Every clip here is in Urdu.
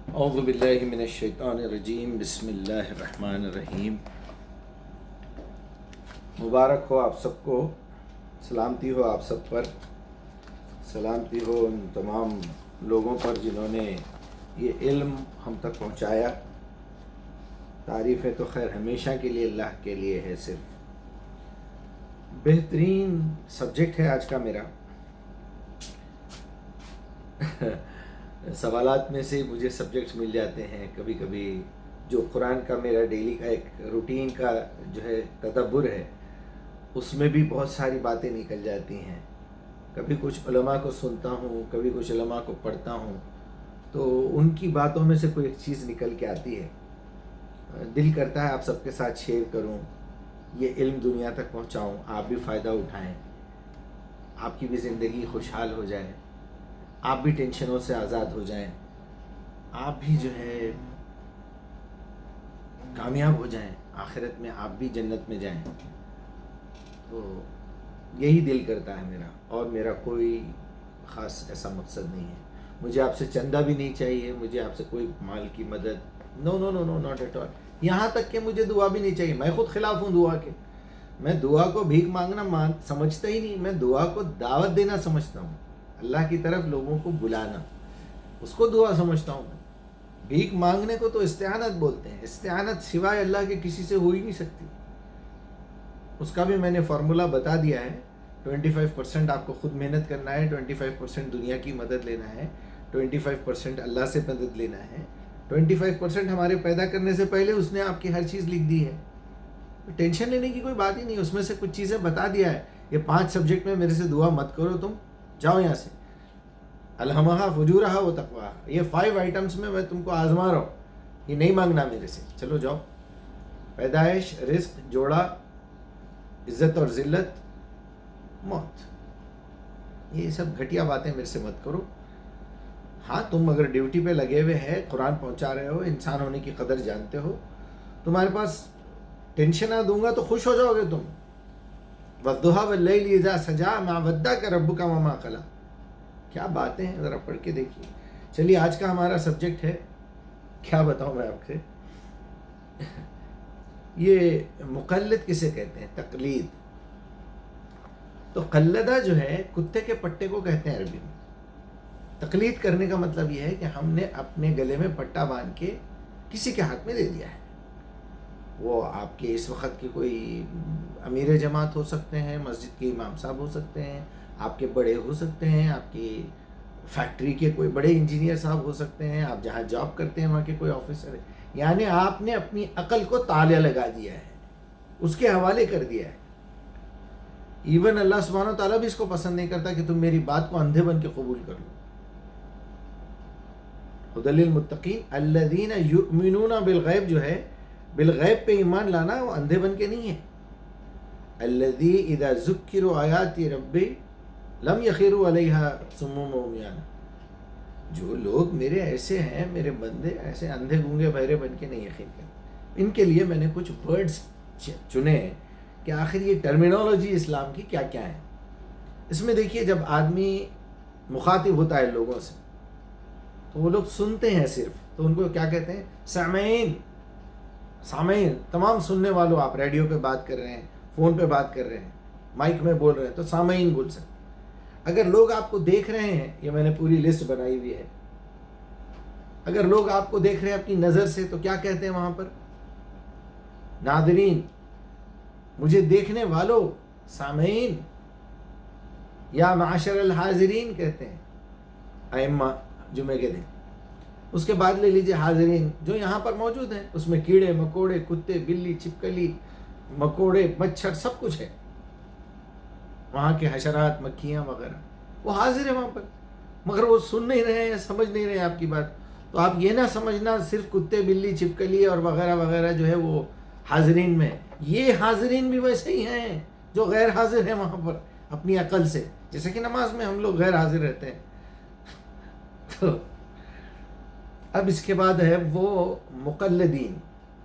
اعوذ باللہ من الشیطان الرجیم، بسم اللہ الرحمن الرحیم۔ مبارک ہو آپ سب کو، سلامتی ہو آپ سب پر، سلامتی ہو ان تمام لوگوں پر جنہوں نے یہ علم ہم تک پہنچایا۔ تعریفیں تو خیر ہمیشہ کے لیے اللہ کے لیے ہے۔ صرف بہترین سبجیکٹ ہے آج کا میرا۔ سوالات میں سے مجھے سبجیکٹس مل جاتے ہیں کبھی کبھی، جو قرآن کا میرا ڈیلی کا ایک روٹین کا جو ہے تدبر ہے، اس میں بھی بہت ساری باتیں نکل جاتی ہیں۔ کبھی کچھ علماء کو سنتا ہوں، کبھی کچھ علماء کو پڑھتا ہوں، تو ان کی باتوں میں سے کوئی ایک چیز نکل کے آتی ہے۔ دل کرتا ہے آپ سب کے ساتھ شیئر کروں، یہ علم دنیا تک پہنچاؤں، آپ بھی فائدہ اٹھائیں، آپ کی بھی زندگی خوشحال ہو جائے، آپ بھی ٹینشنوں سے آزاد ہو جائیں، آپ بھی جو ہے کامیاب ہو جائیں، آخرت میں آپ بھی جنت میں جائیں۔ تو یہی دل کرتا ہے میرا، اور میرا کوئی خاص ایسا مقصد نہیں ہے۔ مجھے آپ سے چندہ بھی نہیں چاہیے، مجھے آپ سے کوئی مال کی مدد، نو نو نو نو ناٹ ایٹ آل۔ یہاں تک کہ مجھے دعا بھی نہیں چاہیے، میں خود خلاف ہوں دعا کے۔ میں دعا کو بھیک مانگنا سمجھتا ہی نہیں، میں دعا کو دعوت دینا سمجھتا ہوں، اللہ کی طرف لوگوں کو بلانا، اس کو دعا سمجھتا ہوں میں۔ بھیک مانگنے کو تو استعانت بولتے ہیں، استعانت سوائے اللہ کے کسی سے ہو ہی نہیں سکتی۔ اس کا بھی میں نے فارمولہ بتا دیا ہے۔ 25% آپ کو خود محنت کرنا ہے، 25% دنیا کی مدد لینا ہے، 25% اللہ سے مدد لینا ہے، 25% ہمارے پیدا کرنے سے پہلے اس نے آپ کی ہر چیز لکھ دی ہے۔ ٹینشن لینے کی کوئی بات ہی نہیں، اس میں سے کچھ چیزیں بتا دیا ہے۔ یہ 5 سبجیکٹ میں میرے سے دعا مت کرو، تم جاؤ یہاں سے۔ الہمہا فجورہا و تقواہا، یہ 5 آئٹمس میں تم کو آزما رہا ہوں، یہ نہیں مانگنا میرے سے، چلو جاؤ۔ پیدائش، رزق، جوڑا، عزت اور ذلت، موت، یہ سب گھٹیا باتیں میرے سے مت کرو۔ ہاں، تم اگر ڈیوٹی پہ لگے ہوئے ہیں، قرآن پہنچا رہے ہو، انسان ہونے کی قدر جانتے ہو، تمہارے پاس ٹینشن نہ دوں گا تو خوش ہو جاؤ گے تم۔ وَالضُّحَىٰ وَاللَّيْلِ إِذَا سَجَىٰ مَا وَدَّعَكَ رَبُّكَ وَمَا قَلَىٰ، کیا باتیں ہیں، ذرا پڑھ کے دیکھیے۔ چلیے آج کا ہمارا سبجیکٹ ہے، کیا بتاؤں میں آپ سے، یہ مقلد کسے کہتے ہیں؟ تقلید۔ تو قلدہ جو ہے کتے کے پٹے کو کہتے ہیں عربی میں۔ تقلید کرنے کا مطلب یہ ہے کہ ہم نے اپنے گلے میں پٹا باندھ کے کسی کے ہاتھ میں دے دیا ہے۔ وہ آپ کے اس وقت کے کوئی امیر جماعت ہو سکتے ہیں، مسجد کے امام صاحب ہو سکتے ہیں، آپ کے بڑے ہو سکتے ہیں، آپ کی فیکٹری کے کوئی بڑے انجینئر صاحب ہو سکتے ہیں، آپ جہاں جاب کرتے ہیں وہاں کے کوئی آفیسر ہے۔ یعنی آپ نے اپنی عقل کو تالے لگا دیا ہے، اس کے حوالے کر دیا ہے۔ ایون اللہ سبحانہ و تعالیٰ بھی اس کو پسند نہیں کرتا کہ تم میری بات کو اندھے بن کے قبول کر لو۔ ھدی للمتقین الذین یؤمنون بالغیب جو ہے، بالغیب پہ ایمان لانا وہ اندھے بن کے نہیں ہے۔ الذی اذا ذکروا آیات ربی لم یخروا علیہا صما وعمیانا، جو لوگ میرے ایسے ہیں، میرے بندے ایسے اندھے گونگے بہرے بن کے نہیں یقین کرتے۔ ان کے لیے میں نے کچھ ورڈز چنے کہ آخر یہ ٹرمینالوجی اسلام کی کیا کیا ہے۔ اس میں دیکھیے، جب آدمی مخاطب ہوتا ہے لوگوں سے تو وہ لوگ سنتے ہیں صرف، تو ان کو کیا کہتے ہیں؟ سامعین۔ سامعین، تمام سننے والوں، آپ ریڈیو پہ بات کر رہے ہیں، فون پہ بات کر رہے ہیں، مائک میں بول رہے ہیں، تو سامعین بول سکتے۔ اگر لوگ آپ کو دیکھ رہے ہیں، یہ میں نے پوری لسٹ بنائی ہوئی ہے، اگر لوگ آپ کو دیکھ رہے ہیں اپنی نظر سے تو کیا کہتے ہیں وہاں پر؟ ناظرین، مجھے دیکھنے والوں، سامعین، یا معاشر الحاضرین کہتے ہیں ائمہ جمعے کے دن۔ اس کے بعد لے لیجئے حاضرین، جو یہاں پر موجود ہیں، اس میں کیڑے مکوڑے، کتے بلی چھپکلی، مکوڑے مچھر سب کچھ ہے، وہاں کے حشرات مکھیاں وغیرہ، وہ حاضر ہیں وہاں پر، مگر وہ سن نہیں رہے ہیں، سمجھ نہیں رہے ہیں آپ کی بات۔ تو آپ یہ نہ سمجھنا صرف کتے بلی چھپکلی اور وغیرہ وغیرہ جو ہے وہ حاضرین میں، یہ حاضرین بھی ویسے ہی ہیں جو غیر حاضر ہیں وہاں پر اپنی عقل سے، جیسے کہ نماز میں ہم لوگ غیر حاضر رہتے ہیں۔ تو اب اس کے بعد ہے وہ مقلدین،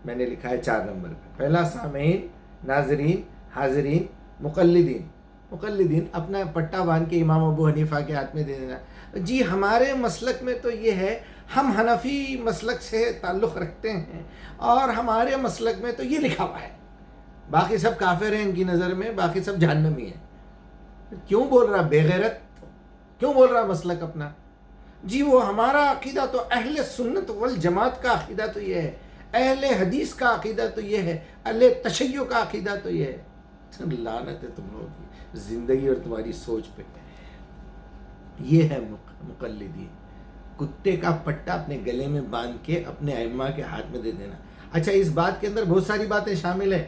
میں نے لکھا ہے 4 نمبر پہ۔ پہلا سامعین، ناظرین، حاضرین، مقلدین۔ مقلدین اپنا پٹا باندھ کے امام ابو حنیفہ کے ہاتھ میں دے دینا۔ جی ہمارے مسلک میں تو یہ ہے، ہم حنفی مسلک سے تعلق رکھتے ہیں اور ہمارے مسلک میں تو یہ لکھا ہوا ہے باقی سب کافر ہیں ان کی نظر میں، باقی سب جہنمی ہیں. کیوں بول رہا بے غیرت؟ کیوں بول رہا مسلک اپنا؟ جی وہ ہمارا عقیدہ تو اہل سنت والجماعت کا عقیدہ تو یہ ہے، اہل حدیث کا عقیدہ تو یہ ہے، اہل تشیع کا عقیدہ تو یہ ہے. لعنت ہے تم لوگوں کی زندگی اور تمہاری سوچ پہ. یہ ہے مقلدی، کتے کا پٹا اپنے گلے میں باندھ کے اپنے ائمہ کے ہاتھ میں دے دینا. اچھا اس بات کے اندر بہت ساری باتیں شامل ہیں.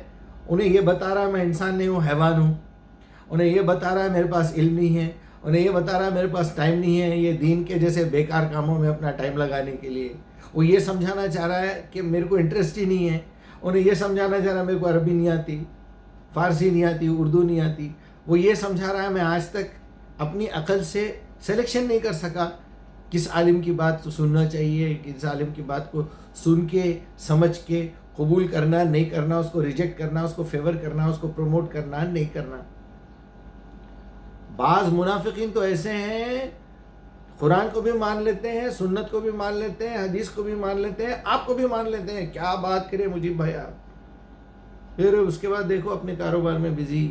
انہیں یہ بتا رہا ہے میں انسان نہیں ہوں، حیوان ہوں. انہیں یہ بتا رہا ہے میرے پاس علم نہیں ہے. انہیں یہ بتا رہا ہے میرے پاس ٹائم نہیں ہے یہ دین کے جیسے بیکار کاموں میں اپنا ٹائم لگانے کے لیے. وہ یہ سمجھانا چاہ رہا ہے کہ میرے کو انٹرسٹ ہی نہیں ہے. انہیں یہ سمجھانا چاہ رہا ہے میرے کو عربی نہیں آتی، فارسی نہیں آتی، اردو نہیں آتی. وہ یہ سمجھا رہا ہے میں آج تک اپنی عقل سے سلیکشن نہیں کر سکا کس عالم کی بات سننا چاہیے، کس عالم کی بات کو سن کے سمجھ کے قبول کرنا نہیں کرنا، اس کو ریجیکٹ کرنا، اس کو فیور کرنا، اس کو پروموٹ کرنا نہیں کرنا. بعض منافقین تو ایسے ہیں قرآن کو بھی مان لیتے ہیں، سنت کو بھی مان لیتے ہیں، حدیث کو بھی مان لیتے ہیں، آپ کو بھی مان لیتے ہیں. کیا بات کرے مجیب بھائی آپ. پھر اس کے بعد دیکھو اپنے کاروبار میں بزی.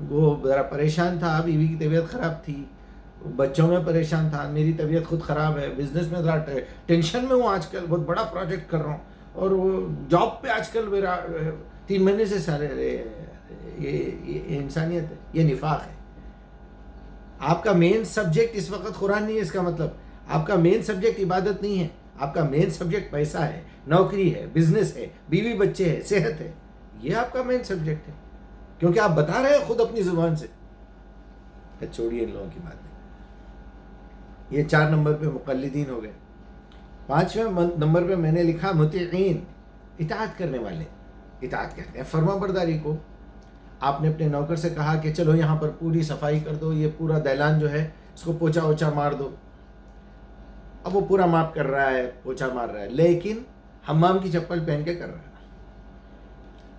وہ ذرا پریشان تھا، بیوی کی طبیعت خراب تھی، بچوں میں پریشان تھا، میری طبیعت خود خراب ہے، بزنس میں ذرا ٹینشن میں ہوں آج کل، بہت بڑا پروجیکٹ کر رہا ہوں اور وہ جاب پہ آج کل میرا 3 مہینے سے سارے. یہ انسانیت ہے؟ یہ نفاق ہے. آپ کا مین سبجیکٹ اس وقت قرآن نہیں ہے، اس کا مطلب آپ کا مین سبجیکٹ عبادت نہیں ہے. آپ کا مین سبجیکٹ پیسہ ہے، نوکری ہے، بزنس ہے، بیوی بچے ہے، صحت ہے. یہ آپ کا مین سبجیکٹ ہے کیونکہ آپ بتا رہے ہیں خود اپنی زبان سے. چھوڑیے ان لوگوں کی بات نہیں. یہ 4 نمبر پہ مقلدین ہو گئے. 5ویں نمبر پہ میں نے لکھا مطیعین، اطاعت کرنے والے. اطاعت کہتے ہیں فرما برداری کو. آپ نے اپنے نوکر سے کہا کہ چلو یہاں پر پوری صفائی کر دو، یہ پورا دہلان جو ہے اس کو پوچھا اوچھا مار دو. اب وہ پورا ماپ کر رہا ہے، پوچھا مار رہا ہے، لیکن حمام کی چپل پہن کے کر رہا ہے.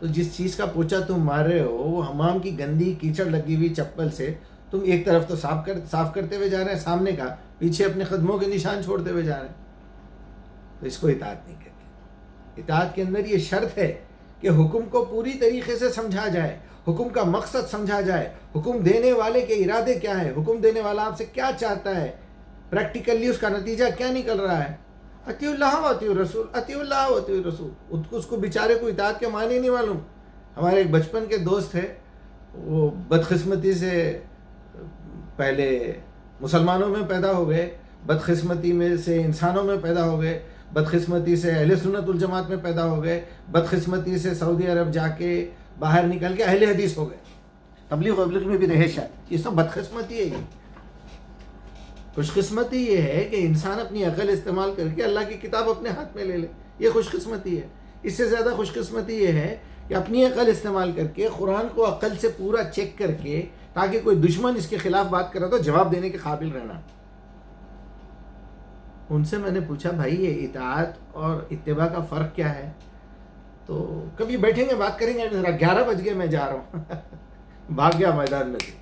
تو جس چیز کا پوچھا تم مار رہے ہو وہ حمام کی گندی کیچڑ لگی ہوئی چپل سے تم ایک طرف تو صاف کرتے ہوئے جا رہے ہیں سامنے کا، پیچھے اپنے قدموں کے نشان چھوڑتے ہوئے جا رہے ہیں. تو اس کو اطاعت نہیں کہتے. اطاعت کے اندر یہ شرط ہے کہ حکم کو پوری طریقے سے سمجھا جائے، حکم کا مقصد سمجھا جائے، حکم دینے والے کے ارادے کیا ہیں، حکم دینے والا آپ سے کیا چاہتا ہے، پریکٹیکلی اس کا نتیجہ کیا نکل رہا ہے. اطیعوا اللہ و اطیعوا الرسول، اطیعوا اللہ و اطیعوا الرسول. اس کو بیچارے کو اطاعت کے معنی نہیں معلوم. ہمارے ایک بچپن کے دوست تھے، وہ بدقسمتی سے پہلے مسلمانوں میں پیدا ہو گئے، بدقسمتی میں سے انسانوں میں پیدا ہو گئے، بدقسمتی سے اہل سنت الجماعت میں پیدا ہو گئے، بدقسمتی سے سعودی عرب جا کے باہر نکل کے اہل حدیث ہو گئے، تبلیغ وبلیغ میں بھی رہے شاید. یہ سب بدقسمتی ہے. خوش قسمتی یہ ہے کہ انسان اپنی عقل استعمال کر کے اللہ کی کتاب اپنے ہاتھ میں لے لے. یہ خوش قسمتی ہے. اس سے زیادہ خوش قسمتی یہ ہے کہ اپنی عقل استعمال کر کے قرآن کو عقل سے پورا چیک کر کے تاکہ کوئی دشمن اس کے خلاف بات کرے تو جواب دینے کے قابل رہنا. ان سے میں نے پوچھا بھائی یہ اطاعت اور اتباع کا فرق کیا ہے؟ تو کبھی بیٹھیں گے بات کریں گے. ذرا 11 بج گئے میں جا رہا ہوں. بھاگ گیا میدان میں سے،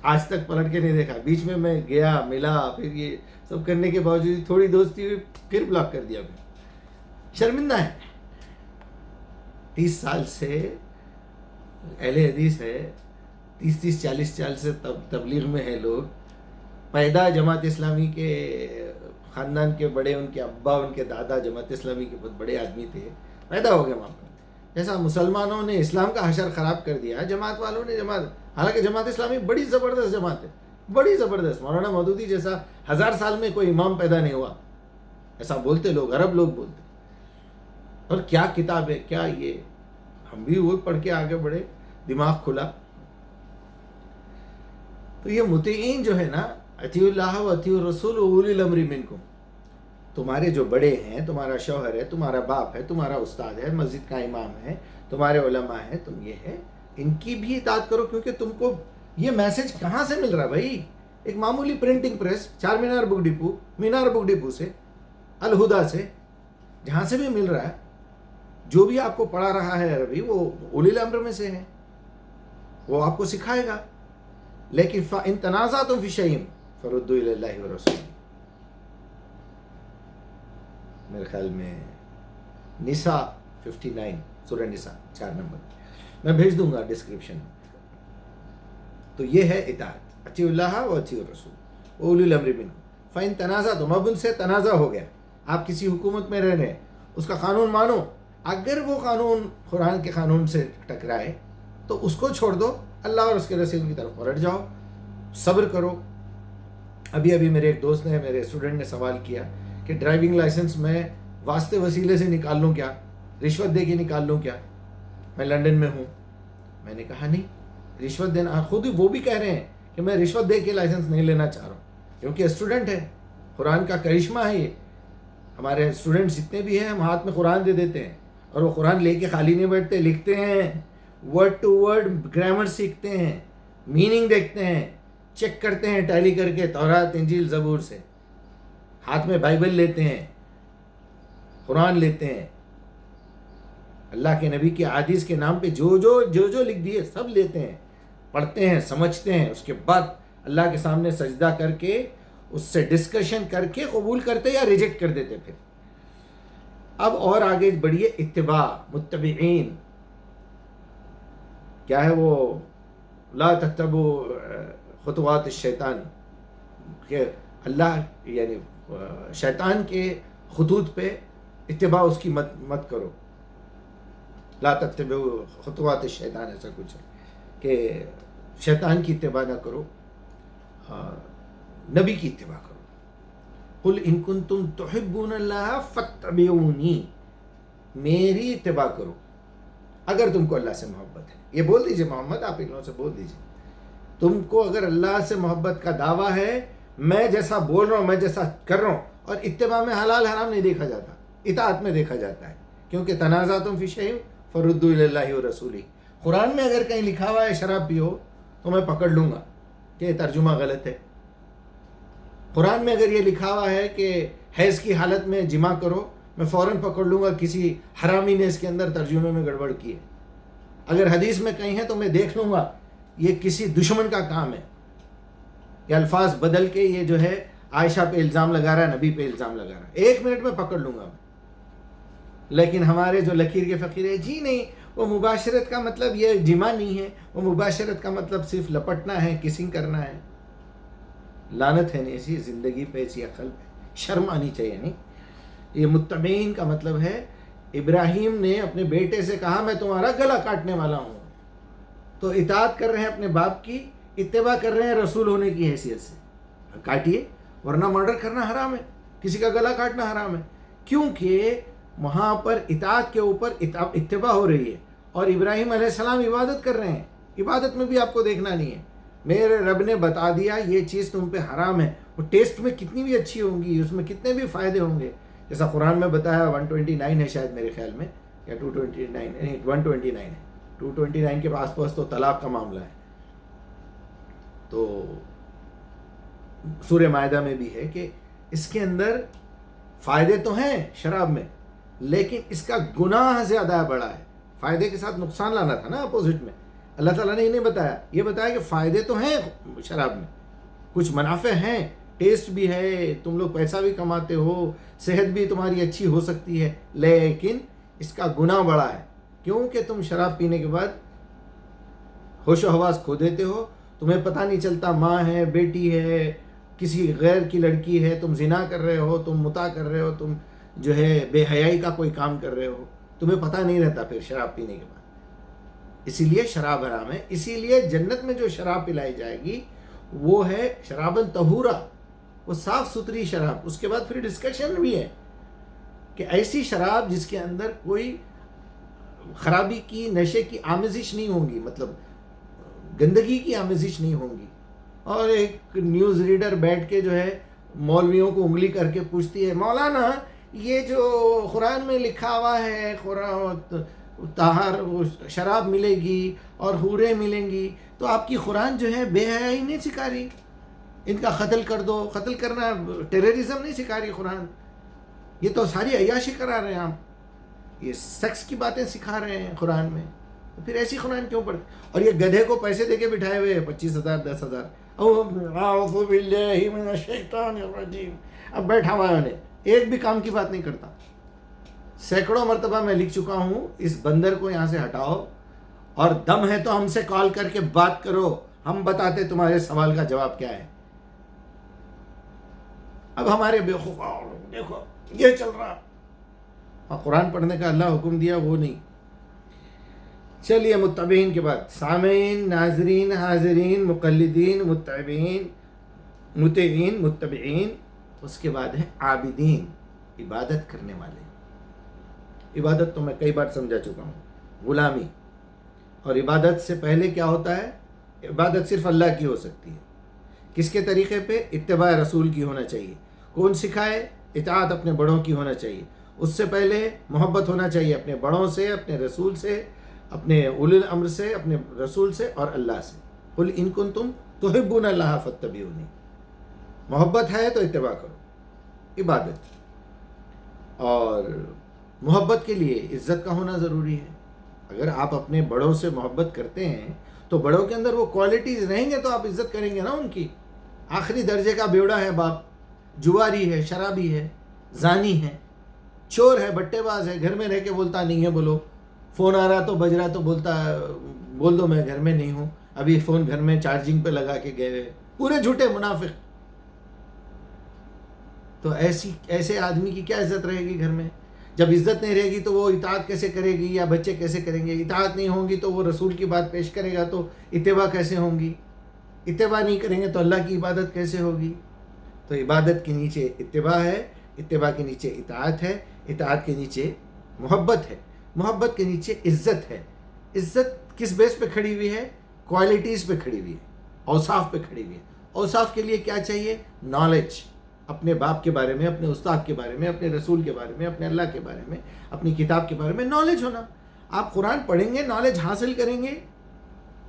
آج تک پلٹ کے نہیں دیکھا. بیچ میں گیا ملا، پھر یہ سب کرنے کے باوجود تھوڑی دوستی ہوئی پھر بلاک کر دیا. پھر شرمندہ ہے. 30 سال سے اہل حدیث ہے، 30-40 سال سے تبلیغ میں ہے لوگ. پیدا جماعت اسلامی کے خاندان کے بڑے، ان کے ابا ان کے دادا جماعت اسلامی کے بہت بڑے آدمی تھے، پیدا ہو گئے وہاں پر. جیسا مسلمانوں نے اسلام کا حشر خراب کر دیا، جماعت والوں نے حالانکہ جماعت اسلامی بڑی زبردست جماعت ہے، بڑی زبردست. مولانا مودودی جیسا 1000 سال میں کوئی امام پیدا نہیں ہوا، ایسا بولتے لوگ، عرب لوگ بولتے. اور کیا کتاب ہے، کیا یہ. ہم بھی وہ پڑھ کے آگے بڑھے، دماغ کھلا. تو یہ مطیعین جو ہے نا، اطیعوا اللہ و اطیعوا الرسول و اولی الامر منکم. تمہارے جو بڑے ہیں، تمہارا شوہر ہے، تمہارا باپ ہے، تمہارا استاد ہے، مسجد کا امام ہے، تمہارے علماء ہیں، تم یہ ہے، ان کی بھی اطاعت کرو. کیونکہ تم کو یہ میسج کہاں سے مل رہا بھائی؟ ایک معمولی پرنٹنگ پریس، چار مینار بک ڈپو، مینار بک ڈپو سے، الہدا سے، جہاں سے بھی مل رہا ہے. جو بھی آپ کو پڑھا رہا ہے عربی وہ اولی الامر میں سے ہے، وہ آپ کو سکھائے گا. لیکن فَإِن تَنَازَعْتُمْ فِي شَيْءٍ فَرُدُّوهُ إِلَى اللَّهِ وَرَسُولِهِ. میرے خیال میں نساء 59 سورہ نساء 4 نمبر، میں بھیج دوں گا ڈسکرپشن میں۔ تو یہ ہے اطاعت، اطیعوا اللہ و اطیعوا الرسول واولی الامر منکم فإن تنازعتم، اب ان سے تنازع ہو گیا، آپ کسی حکومت میں رہ رہے ہیں، اس کا قانون مانو، اگر وہ قانون قرآن کے قانون سے ٹکرائے تو اس کو چھوڑ دو، اللہ اور اس کے رسول کی طرف پلٹ جاؤ، صبر کرو۔ ابھی میرے ایک دوست نے، میرے اسٹوڈنٹ نے سوال کیا کہ ڈرائیونگ لائسنس میں واسطے وسیلے سے نکال لوں کیا، رشوت دے کے نکال لوں کیا، میں لنڈن میں ہوں۔ میں نے کہا نہیں، رشوت دینا، خود ہی وہ بھی کہہ رہے ہیں کہ میں رشوت دے کے لائسنس نہیں لینا چاہ رہا ہوں، کیونکہ اسٹوڈنٹ ہے، قرآن کا کرشمہ ہے یہ۔ ہمارے اسٹوڈنٹس جتنے بھی ہیں، ہم ہاتھ میں قرآن دے دیتے ہیں، اور وہ قرآن لے کے خالی نہیں بیٹھتے، لکھتے ہیں، ورڈ ٹو ورڈ گرامر سیکھتے ہیں، میننگ دیکھتے ہیں، چیک کرتے ہیں ٹیلی کر کے تورات انجیل زبور سے، ہاتھ میں بائبل لیتے ہیں، قرآن لیتے ہیں، اللہ کے نبی کی احادیث کے نام پہ جو لکھ دیے سب لیتے ہیں، پڑھتے ہیں، سمجھتے ہیں، اس کے بعد اللہ کے سامنے سجدہ کر کے اس سے ڈسکشن کر کے قبول کرتے یا ریجیکٹ کر دیتے۔ پھر اب اور آگے بڑھیے، اتباع، متبعین، کیا ہے وہ، لا تتبعوا خطوات الشیطان، کہ اللہ یعنی شیطان کے خطوط پہ اتباع اس کی مت کرو، لا تتبعوا خطوات الشیطان، ایسا کچھ ہے کہ شیطان کی اتباع نہ کرو، نبی کی اتباع کرو۔ قل ان کنتم تحبون اللہ فاتبعونی، میری اتباع کرو اگر تم کو اللہ سے محبت ہے۔ یہ بول دیجئے محمد، آپ ان لوگوں سے بول دیجئے، تم کو اگر اللہ سے محبت کا دعویٰ ہے، میں جیسا بول رہا ہوں، میں جیسا کر رہا ہوں، اور اتباع میں حلال حرام نہیں دیکھا جاتا، اطاعت میں دیکھا جاتا ہے، کیونکہ تنازعتم فی شیء فردوا الی اللہ ورسولہ۔ قرآن میں اگر کہیں لکھا ہوا ہے شراب پیو تو میں پکڑ لوں گا کہ یہ ترجمہ غلط ہے۔ قرآن میں اگر یہ لکھا ہوا ہے کہ حیض کی حالت میں جماع کرو، میں فوراً پکڑ لوں گا کسی حرامی نے اس کے اندر ترجمے میں گڑبڑ کی ہے۔ اگر حدیث میں کہیں ہے تو میں دیکھ لوں گا یہ کسی دشمن کا کام ہے، یہ الفاظ بدل کے یہ جو ہے عائشہ پہ الزام لگا رہا ہے، نبی پہ الزام لگا رہا ہے، 1 منٹ میں پکڑ لوں گا۔ لیکن ہمارے جو لکیر کے فقیر ہے، جی نہیں، وہ مباشرت کا مطلب یہ جمع نہیں ہے، وہ مباشرت کا مطلب صرف لپٹنا ہے، کسنگ کرنا ہے۔ لعنت ہے نہیں ایسی زندگی پہ، ایسی عقل پہ، شرم آنی چاہیے نہیں۔ یہ متبعین کا مطلب ہے، ابراہیم نے اپنے بیٹے سے کہا میں تمہارا گلا کاٹنے والا ہوں، تو اطاعت کر رہے ہیں اپنے باپ کی، اتباع کر رہے ہیں رسول ہونے کی حیثیت سے، کاٹیے، ورنہ مرڈر کرنا حرام ہے، کسی کا گلا کاٹنا حرام ہے، کیونکہ وہاں پر اطاعت کے اوپر اتباع ہو رہی ہے، اور ابراہیم علیہ السلام عبادت کر رہے ہیں، عبادت میں بھی آپ کو دیکھنا نہیں ہے، میرے رب نے بتا دیا یہ چیز تم پہ حرام ہے، وہ ٹیسٹ میں کتنی بھی اچھی ہوں گی، اس میں کتنے بھی فائدے ہوں گے، جیسا قرآن میں بتایا 129 ہے شاید میرے خیال میں، یا 229 نہیں 129 ہے، 229 کے آس پاس تو طلاق کا معاملہ ہے۔ تو سورہ مائدہ میں بھی ہے کہ اس کے اندر فائدے تو ہیں شراب میں، لیکن اس کا گناہ زیادہ بڑا ہے، فائدے کے ساتھ نقصان لانا تھا نا اپوزٹ میں، اللہ تعالیٰ نے انہیں بتایا، یہ بتایا کہ فائدے تو ہیں شراب میں، کچھ منافع ہیں، ٹیسٹ بھی ہے، تم لوگ پیسہ بھی کماتے ہو، صحت بھی تمہاری اچھی ہو سکتی ہے، لیکن اس کا گناہ بڑا ہے، کیونکہ تم شراب پینے کے بعد ہوش و حواس کھو دیتے ہو، تمہیں پتہ نہیں چلتا ماں ہے، بیٹی ہے، کسی غیر کی لڑکی ہے، تم زنا کر رہے ہو، تم متع کر رہے ہو، تم جو ہے بے حیائی کا کوئی کام کر رہے ہو، تمہیں پتہ نہیں رہتا پھر شراب پینے کے بعد، اسی لیے شراب حرام ہے۔ اسی لیے جنت میں جو شراب پلائی جائے گی وہ ہے شرابن طہورا، وہ صاف ستھری شراب۔ اس کے بعد پھر ڈسکشن بھی ہے کہ ایسی شراب جس کے اندر کوئی خرابی کی، نشے کی آمیزش نہیں ہوگی، مطلب گندگی کی آمیزش نہیں ہوگی۔ اور ایک نیوز ریڈر بیٹھ کے جو ہے مولویوں کو انگلی کر کے پوچھتی ہے، مولانا یہ جو قرآن میں لکھا ہوا ہے طاہر وہ شراب ملے گی اور حوریں ملیں گی، تو آپ کی قرآن جو ہے بے حیائی نہیں سکھا رہی، ان کا قتل کر دو، قتل کرنا ٹیررزم نہیں سکھا رہی قرآن، یہ تو ساری عیاشی کرا رہے ہیں آپ، یہ سیکس کی باتیں سکھا رہے ہیں قرآن میں، تو پھر ایسی قرآن کیوں پڑھتے؟ اور یہ گدھے کو پیسے دے کے بٹھائے ہوئے 25,000 10,000، اعوذ باللہ من الشیطان الرجیم، اب بیٹھا ہوا ہے انہیں ایک بھی کام کی بات نہیں کرتا. سینکڑوں مرتبہ میں لکھ چکا ہوں اس بندر کو یہاں سے ہٹاؤ, اور دم ہے تو ہم سے کال کر کے بات کرو, ہم بتاتے تمہارے سوال کا جواب کیا ہے. اب ہمارے بیوقوف دیکھو یہ چل رہا, اور قرآن پڑھنے کا اللہ حکم دیا وہ نہیں. چلیے متبعین کے بعد سامعین, ناظرین, حاضرین, مقلدین, متبعین, مطیعین, متبعین. اس کے بعد ہے عابدین, عبادت کرنے والے. عبادت تو میں کئی بار سمجھا چکا ہوں, غلامی. اور عبادت سے پہلے کیا ہوتا ہے؟ عبادت صرف اللہ کی ہو سکتی ہے. کس کے طریقے پہ؟ اتباع رسول کی ہونا چاہیے. کون سکھائے؟ اطاعت اپنے بڑوں کی ہونا چاہیے. اس سے پہلے محبت ہونا چاہیے اپنے بڑوں سے, اپنے رسول سے, اپنے اولی الامر سے, اپنے رسول سے اور اللہ سے. قل ان کنتم تحبون اللہ فاتبعونی. محبت ہے تو اتباع کرو, عبادت. اور محبت کے لیے عزت کا ہونا ضروری ہے. اگر آپ اپنے بڑوں سے محبت کرتے ہیں تو بڑوں کے اندر وہ کوالٹیز رہیں گے تو آپ عزت کریں گے نا ان کی. آخری درجے کا بیوڑا ہے باپ, جواری ہے, شرابی ہے, زانی ہے, چور ہے, بٹے باز ہے, گھر میں رہ کے بولتا نہیں ہے, بولو فون آ رہا تو بج رہا تو بولتا بول دو میں گھر میں نہیں ہوں, ابھی فون گھر میں چارجنگ پہ لگا کے گئے ہوئے, پورے جھوٹے منافق. تو ایسے آدمی کی کیا عزت رہے گی گھر میں؟ جب عزت نہیں رہے گی تو وہ اطاعت کیسے کرے گی, یا بچے کیسے کریں گے؟ اطاعت نہیں ہوں گی تو وہ رسول کی بات پیش کرے گا تو اتباع کیسے ہوں گی؟ اتباع نہیں کریں گے تو اللہ کی عبادت کیسے ہوگی؟ تو عبادت کے نیچے اتباع ہے, اتباع کے نیچے اطاعت ہے, اطاعت کے نیچے محبت ہے, محبت کے نیچے عزت ہے. عزت کس بیس پہ کھڑی ہوئی ہے؟ کوالٹیز پہ کھڑی ہوئی ہے, اوصاف پہ کھڑی ہوئی ہے. اوصاف کے لیے کیا چاہیے؟ نالج. اپنے باپ کے بارے میں, اپنے استاد کے بارے میں, اپنے رسول کے بارے میں, اپنے اللہ کے بارے میں, اپنی کتاب کے بارے میں نالج ہونا. آپ قرآن پڑھیں گے, نالج حاصل کریں گے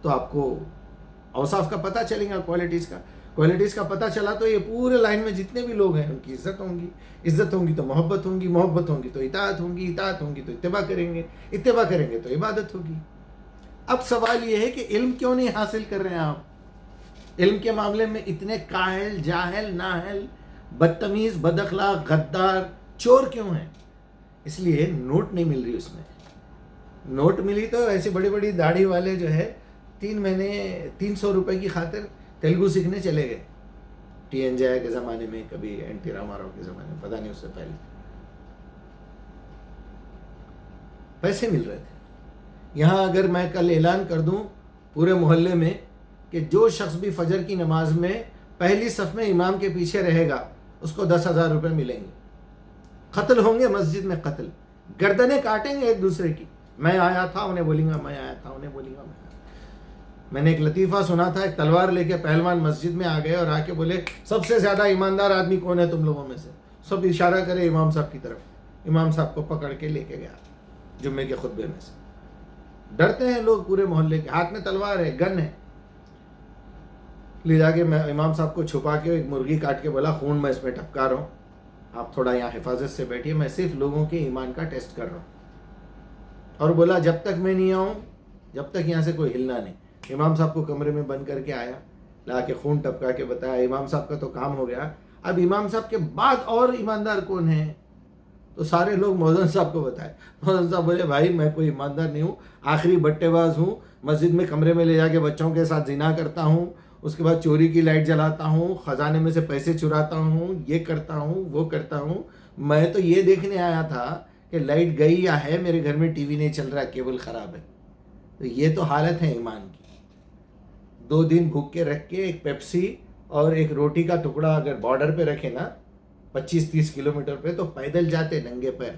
تو آپ کو اوصاف کا پتہ چلے گا, کوالٹیز کا پتہ چلا تو یہ پورے لائن میں جتنے بھی لوگ ہیں ان کی عزت ہوگی. عزت ہوگی تو محبت ہوگی, محبت ہوگی تو اطاعت ہوگی, اطاعت ہوگی تو اتباع کریں گے, اتباع کریں گے تو عبادت ہوگی. اب سوال یہ ہے کہ علم کیوں نہیں حاصل کر رہے ہیں آپ؟ علم کے معاملے میں اتنے کاہل, جاہل, نااہل, بدتمیز, بد اخلاق, غدار, چور کیوں ہیں؟ اس لیے نوٹ نہیں مل رہی. اس میں نوٹ ملی تو ایسی بڑی بڑی داڑھی والے جو ہے 3 مہینے 300 روپے کی خاطر تیلگو سیکھنے چلے گئے. ٹی این جے کے زمانے میں, کبھی این ٹی راما کے زمانے میں, پتہ نہیں اس سے پہلے پیسے مل رہے تھے. یہاں اگر میں کل اعلان کر دوں پورے محلے میں کہ جو شخص بھی فجر کی نماز میں پہلی صف میں امام کے پیچھے رہے گا اس کو 10,000 روپے ملیں گے. قتل ہوں گے مسجد میں, قتل, گردنیں کاٹیں گے ایک دوسرے کی. میں آیا تھا انہیں بولیں گا, میں آیا تھا انہیں بولیں گا, میں نے ایک لطیفہ سنا تھا. ایک تلوار لے کے پہلوان مسجد میں آ گئے اور آ کے بولے سب سے زیادہ ایماندار آدمی کون ہے تم لوگوں میں سے؟ سب اشارہ کرے امام صاحب کی طرف. امام صاحب کو پکڑ کے لے کے گیا جمعے کے خطبے میں سے. ڈرتے ہیں لوگ پورے محلے کے, ہاتھ میں تلوار ہے, گن ہے. لے جا کے میں امام صاحب کو چھپا کے ایک مرغی کاٹ کے بولا خون میں اس میں ٹپکا رہا ہوں, آپ تھوڑا یہاں حفاظت سے بیٹھیے, میں صرف لوگوں کے ایمان کا ٹیسٹ کر رہا ہوں. اور بولا جب تک میں نہیں آؤں جب تک یہاں سے کوئی ہلنا نہیں. امام صاحب کو کمرے میں بند کر کے آیا, لا کے خون ٹپکا کے بتایا. امام صاحب کا تو کام ہو گیا. اب امام صاحب کے بعد اور ایماندار کون ہیں؟ تو سارے لوگ مؤذن صاحب کو بتائے. مؤذن صاحب بولے بھائی میں کوئی ایماندار نہیں ہوں, آخری بٹے باز ہوں, مسجد میں کمرے میں لے جا کے بچوں کے ساتھ زنا کرتا ہوں, اس کے بعد چوری کی لائٹ جلاتا ہوں, خزانے میں سے پیسے چراتا ہوں, یہ کرتا ہوں, وہ کرتا ہوں. میں تو یہ دیکھنے آیا تھا کہ لائٹ گئی یا ہے, میرے گھر میں ٹی وی نہیں چل رہا, کیبل خراب ہے. تو یہ تو حالت ہے ایمان کی. 2 دن بھوک کے رکھ کے ایک پیپسی اور ایک روٹی کا ٹکڑا اگر بارڈر پہ رکھے نا 25-30 کلومیٹر پہ, تو پیدل جاتے ننگے پیر.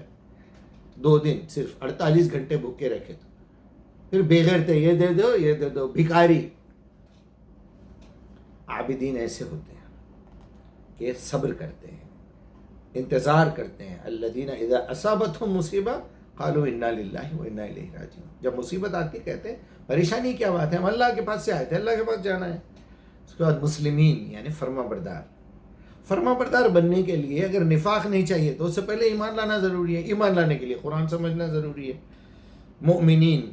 2 دن صرف 48 گھنٹے بھوک کے رکھے تو پھر بغیرتے یہ دے دو یہ دے دو, بھکاری. عابدین ایسے ہوتے ہیں کہ صبر کرتے ہیں, انتظار کرتے ہیں. الذین اذا اصابتهم مصیبہ قالوا انا للہ وانا الیہ راجعون. جب مصیبت آتی کہتے ہیں پریشانی کیا بات ہے, ہم اللہ کے پاس سے آئے تھے, اللہ کے پاس جانا ہے. اس کے بعد مسلمین یعنی فرما بردار. فرما بردار بننے کے لیے اگر نفاق نہیں چاہیے تو اس سے پہلے ایمان لانا ضروری ہے. ایمان لانے کے لیے قرآن سمجھنا ضروری ہے. مؤمنین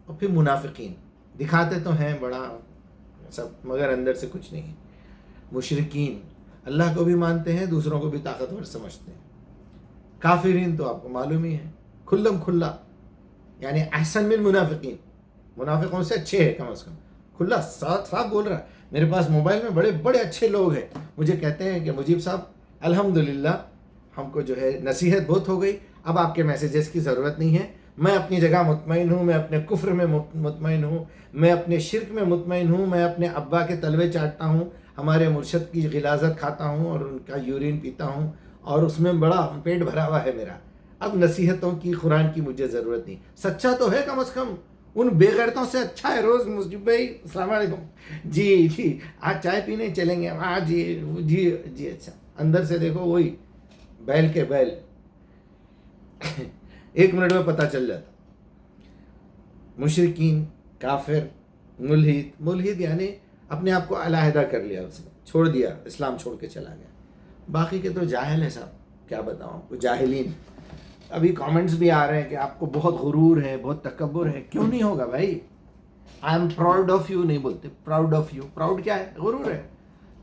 اور پھر منافقین, دکھاتے تو ہیں بڑا سب مگر اندر سے کچھ نہیں. مشرکین اللہ کو بھی مانتے ہیں، دوسروں کو بھی طاقتور سمجھتے ہیں. کافرین تو آپ کو معلوم ہی ہے، کھلم کھلا، یعنی احسن من منافقین، منافقوں سے اچھے ہیں کم از کم، کھلا صاف صاف بول رہا ہے. میرے پاس موبائل میں بڑے بڑے اچھے لوگ ہیں، مجھے کہتے ہیں کہ مجیب صاحب الحمدللہ ہم کو جو ہے نصیحت بہت ہو گئی، اب آپ کے میسیجز کی ضرورت نہیں ہے، میں اپنی جگہ مطمئن ہوں، میں اپنے کفر میں مطمئن ہوں، میں اپنے شرک میں مطمئن ہوں، میں اپنے ابا کے تلوے چاٹتا ہوں، ہمارے مرشد کی غلاظت کھاتا ہوں اور ان کا یورین پیتا ہوں، اور اس میں بڑا پیٹ بھرا ہوا ہے میرا. اب نصیحتوں کی، قرآن کی مجھے ضرورت نہیں. سچا تو ہے کم از کم، ان بے غیرتوں سے اچھا ہے. روز مجھب بھائی السلام علیکم، جی آج چائے پینے چلیں گے، ہاں جی اچھا. اندر سے دیکھو وہی بیل کے بیل 1 منٹ میں پتہ چل جاتا. مشرکین، کافر، ملحد یعنی اپنے آپ کو علیحدہ کر لیا، اس نے چھوڑ دیا، اسلام چھوڑ کے چلا گیا. باقی کے تو جاہل ہیں صاحب، کیا بتاؤں آپ کو، جاہلین. ابھی کامنٹس بھی آ رہے ہیں کہ آپ کو بہت غرور ہے، بہت تکبر ہے. کیوں نہیں ہوگا بھائی؟ I am proud of you نہیں بولتے، پراؤڈ آف یو. پراؤڈ کیا ہے؟ غرور ہے.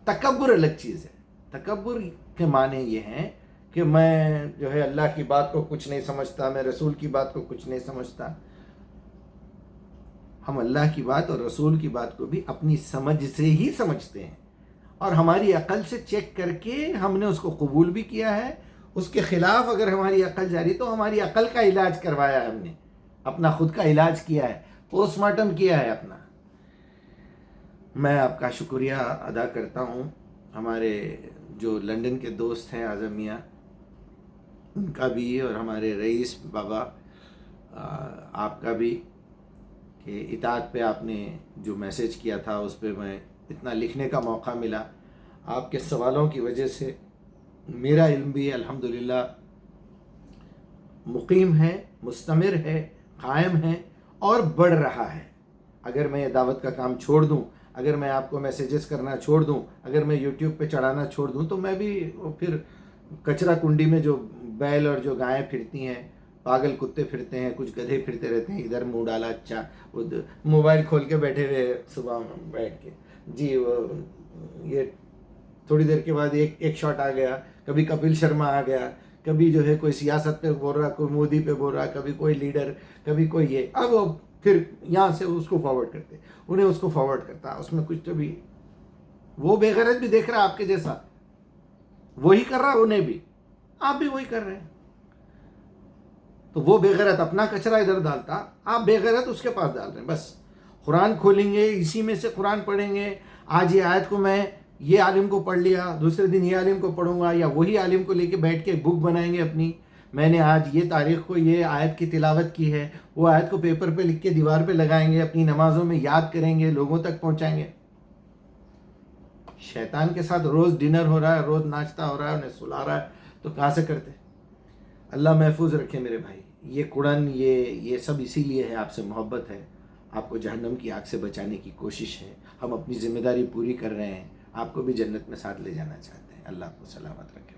تکبر الگ چیز ہے. تکبر کے معنی یہ ہیں کہ میں جو ہے اللہ کی بات کو کچھ نہیں سمجھتا، میں رسول کی بات کو کچھ نہیں سمجھتا. ہم اللہ کی بات اور رسول کی بات کو بھی اپنی سمجھ سے ہی سمجھتے ہیں، اور ہماری عقل سے چیک کر کے ہم نے اس کو قبول بھی کیا ہے. اس کے خلاف اگر ہماری عقل جاری تو ہماری عقل کا علاج کروایا ہے، ہم نے اپنا خود کا علاج کیا ہے، پوسٹ مارٹم کیا ہے اپنا. میں آپ کا شکریہ ادا کرتا ہوں. ہمارے جو لندن کے دوست ہیں اعظم میاں، ان کا بھی، اور ہمارے رئیس بابا آپ کا بھی، کہ اطاعت پہ آپ نے جو میسیج کیا تھا اس پہ میں اتنا لکھنے کا موقع ملا. آپ کے سوالوں کی وجہ سے میرا علم بھی الحمدللہ مقیم ہے، مستمر ہے، قائم ہے اور بڑھ رہا ہے. اگر میں یہ دعوت کا کام چھوڑ دوں، اگر میں آپ کو میسیجز کرنا چھوڑ دوں، اگر میں یوٹیوب پہ چڑھانا چھوڑ دوں، تو میں بھی پھر کچرا کنڈی میں جو بیل اور جو گائیں پھرتی ہیں، پاگل کتے پھرتے ہیں، کچھ گدھے پھرتے رہتے ہیں، ادھر منہ ڈالا، اچھا موبائل کھول کے بیٹھے ہوئے صبح بیٹھ کے، جی وہ یہ تھوڑی دیر کے بعد ایک شاٹ آ گیا، کبھی کپل شرما آ گیا، کبھی جو ہے کوئی سیاست پہ بول رہا، کوئی مودی پہ بول رہا، کبھی کوئی لیڈر، کبھی کوئی یہ. اب وہ پھر یہاں سے اس کو فارورڈ کرتے، انہیں اس کو فارورڈ کرتا، اس میں کچھ تو بھی وہ بے غیرت بھی دیکھ رہا آپ کے جیسا، وہی کر رہا انہیں بھی، آپ بھی وہی کر رہے ہیں. تو وہ بے غیرت اپنا کچرا ادھر ڈالتا، آپ بے غیرت اس کے پاس ڈال رہے ہیں. بس قرآن کھولیں گے، اسی میں سے قرآن پڑھیں گے. آج یہ آیت کو میں یہ عالم کو پڑھ لیا، دوسرے دن یہ عالم کو پڑھوں گا، یا وہی عالم کو لے کے بیٹھ کے بک بنائیں گے اپنی، میں نے آج یہ تاریخ کو یہ آیت کی تلاوت کی ہے، وہ آیت کو پیپر پہ لکھ کے دیوار پہ لگائیں گے، اپنی نمازوں میں یاد کریں گے، لوگوں تک پہنچائیں گے. شیطان کے ساتھ روز ڈنر ہو رہا ہے، روز ناشتہ ہو رہا ہے، انہیں سلا رہا ہے، تو کہاں سے کرتے؟ اللہ محفوظ رکھے میرے بھائی. یہ قرآن یہ سب اسی لیے ہے، آپ سے محبت ہے، آپ کو جہنم کی آگ سے بچانے کی کوشش ہے. ہم اپنی ذمہ داری پوری کر رہے ہیں، آپ کو بھی جنت میں ساتھ لے جانا چاہتے ہیں. اللہ آپ کو سلامت رکھے.